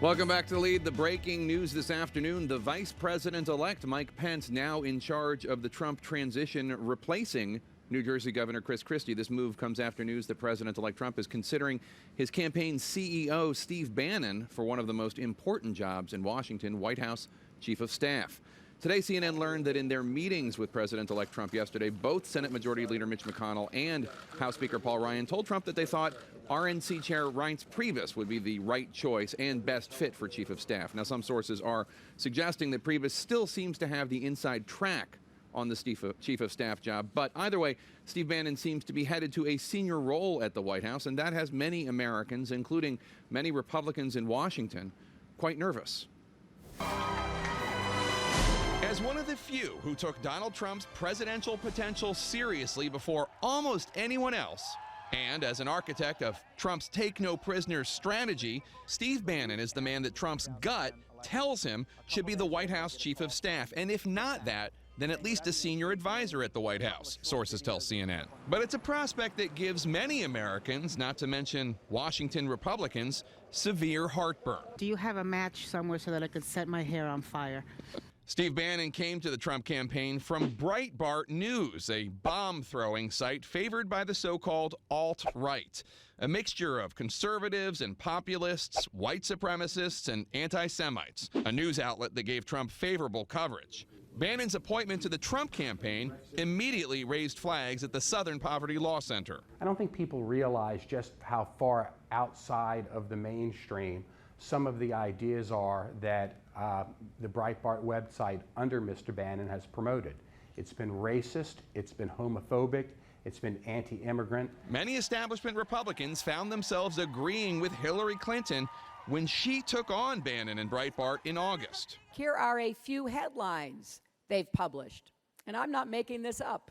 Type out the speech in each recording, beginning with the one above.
Welcome back to The Lead. The breaking news this afternoon, the Vice President-elect Mike Pence now in charge of the Trump transition, replacing New Jersey Governor Chris Christie. This move comes after news that President-elect Trump is considering his campaign's CEO, Steve Bannon, for one of the most important jobs in Washington, White House Chief of Staff. Today, CNN learned that in their meetings with President-elect Trump yesterday, both Senate Majority Leader Mitch McConnell and House Speaker Paul Ryan told Trump that they thought RNC Chair Reince Priebus would be the right choice and best fit for Chief of Staff. Now, some sources are suggesting that Priebus still seems to have the inside track on the Chief of Staff job. But either way, Steve Bannon seems to be headed to a senior role at the White House, and that has many Americans, including many Republicans in Washington, quite nervous. As one of the few who took Donald Trump's presidential potential seriously before almost anyone else, and as an architect of Trump's take-no-prisoners strategy, Steve Bannon is the man that Trump's gut tells him should be the White House Chief of Staff. And if not that, then at least a senior advisor at the White House, sources tell CNN. But it's a prospect that gives many Americans, not to mention Washington Republicans, severe heartburn. Do you have a match somewhere so that I could set my hair on fire? Steve Bannon came to the Trump campaign from Breitbart News, a bomb-throwing site favored by the so-called alt-right, a mixture of conservatives and populists, white supremacists, and anti-Semites, a news outlet that gave Trump favorable coverage. Bannon's appointment to the Trump campaign immediately raised flags at the Southern Poverty Law Center. I don't think people realize just how far outside of the mainstream some of the ideas are that the Breitbart website under Mr. Bannon has promoted. It's been racist, it's been homophobic, it's been anti-immigrant. Many establishment Republicans found themselves agreeing with Hillary Clinton when she took on Bannon and Breitbart in August. Here are a few headlines they've published, and I'm not making this up.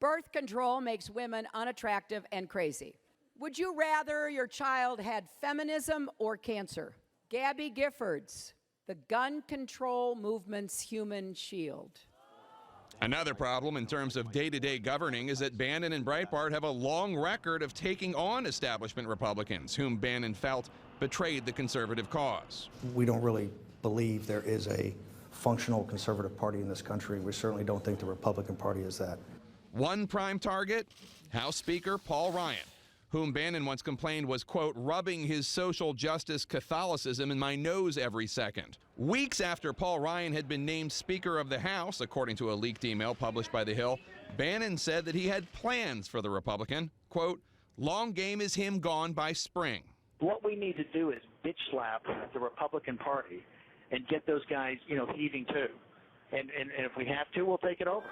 Birth control makes women unattractive and crazy. Would you rather your child had feminism or cancer? Gabby Giffords, the gun control movement's human shield. Another problem in terms of day-to-day governing is that Bannon and Breitbart have a long record of taking on establishment Republicans, whom Bannon felt betrayed the conservative cause. We don't really believe there is a functional conservative party in this country. We certainly don't think the Republican Party is that. One prime target, House Speaker Paul Ryan, whom Bannon once complained was, quote, rubbing his social justice Catholicism in my nose every second. Weeks after Paul Ryan had been named Speaker of the House, according to a leaked email published by The Hill, Bannon said that he had plans for the Republican. Quote, long game is him gone by spring. What we need to do is bitch slap the Republican Party and get those guys, heaving too. And if we have to, we'll take it over.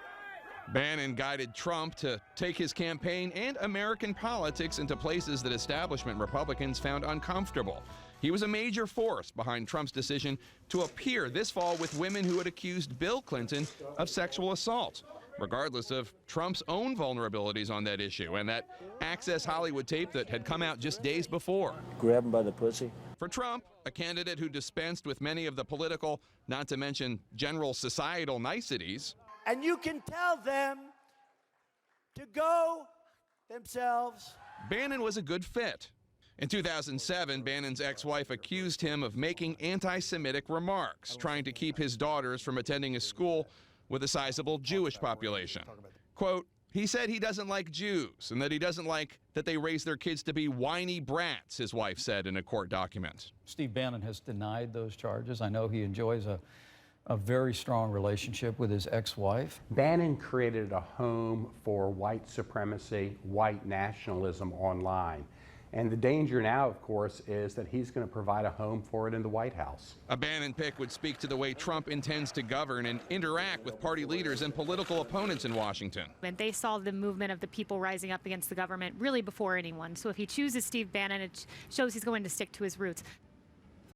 Bannon guided Trump to take his campaign and American politics into places that establishment Republicans found uncomfortable. He was a major force behind Trump's decision to appear this fall with women who had accused Bill Clinton of sexual assault, regardless of Trump's own vulnerabilities on that issue and that Access Hollywood tape that had come out just days before. Grab him by the pussy. For Trump, a candidate who dispensed with many of the political, not to mention general societal niceties, and you can tell them to go themselves. Bannon was a good fit. In 2007, Bannon's ex-wife accused him of making anti-Semitic remarks, trying to keep his daughters from attending a school with a sizable Jewish population. Quote, he said he doesn't like Jews and that he doesn't like that they raise their kids to be whiny brats, his wife said in a court document. Steve Bannon has denied those charges. I know he enjoys a very strong relationship with his ex-wife. Bannon created a home for white supremacy, white nationalism online. And the danger now, of course, is that he's going to provide a home for it in the White House. A Bannon pick would speak to the way Trump intends to govern and interact with party leaders and political opponents in Washington. And they saw the movement of the people rising up against the government really before anyone. So if he chooses Steve Bannon, it shows he's going to stick to his roots.